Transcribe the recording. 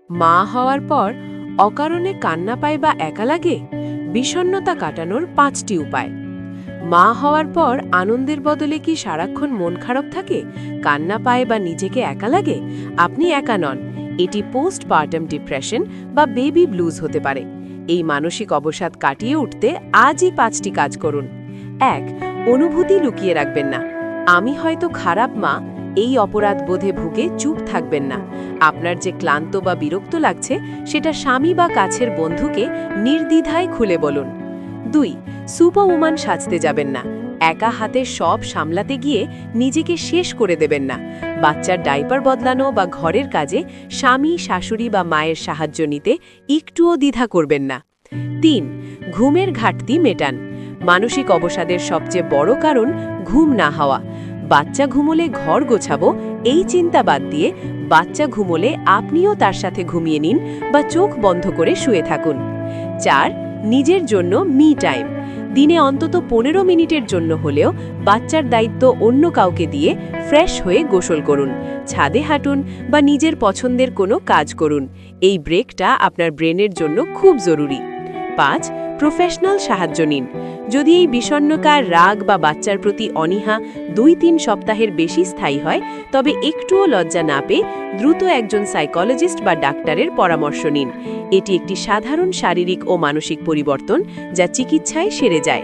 মা হওয়ার পর অকারণে কান্না পায় বা একা লাগে? বিষণ্ণতা কাটানোর ৫টি উপায়। মা হওয়ার পর আনন্দের বদলে কি সারাক্ষণ মন খারাপ থাকে, কান্না পায় বা নিজেকে একা লাগে? আপনি একা নন, এটি পোস্টপার্টাম ডিপ্রেশন বা বেবি ব্লুজ হতে পারে। এই মানসিক অবসাদ কাটিয়ে উঠতে আজই ৫টি কাজ করুন। ১. অনুভূতি লুকিয়ে রাখবেন না। আমি হয়তো খারাপ মা, এই অপরাধ বোধে ভুগে চুপ থাকবেন না। আপনার যে ক্লান্ত বা বিরক্ত লাগছে সেটা স্বামী বা কাছের বন্ধুকে নির্দ্বিধায় খুলে বলুন। ২. সুপারউম্যান সাজতে যাবেন না। একা হাতে সব সামলাতে গিয়ে নিজেকে শেষ করে দেবেন না। বাচ্চার ডাইপার বদলানো বা ঘরের কাজে স্বামী, শাশুড়ি বা মায়ের সাহায্য নিতে একটুও দ্বিধা করবেন না। ৩. ঘুমের ঘাটতি মেটান। মানসিক অবসাদের সবচেয়ে বড় কারণ ঘুম না হওয়া। বাচ্চা ঘুমোলে ঘর গোছাবো, এই চিন্তা বাদ দিয়ে বাচ্চা ঘুমোলে আপনিও তার সাথে ঘুমিয়ে নিন বা চোখ বন্ধ করে শুয়ে থাকুন। ৪. নিজের জন্য মি টাইম। দিনে অন্তত ১৫ মিনিটের জন্য হলেও বাচ্চার দায়িত্ব অন্য কাউকে দিয়ে ফ্রেশ হয়ে গোসল করুন, ছাদে হাঁটুন বা নিজের পছন্দের কোনো কাজ করুন। এই ব্রেকটা আপনার ব্রেনের জন্য খুব জরুরি। ৫. প্রফেশনাল সাহায্য নিন। যদি এই বিষণ্ণতা, রাগ বা বাচ্চার প্রতি অনীহা ২-৩ সপ্তাহের বেশি স্থায়ী হয়, তবে একটুও লজ্জা না পেয়ে দ্রুত একজন সাইকোলজিস্ট বা ডাক্তারের পরামর্শ নিন। এটি একটি সাধারণ শারীরিক ও মানসিক পরিবর্তন যা চিকিৎসায় সেরে যায়।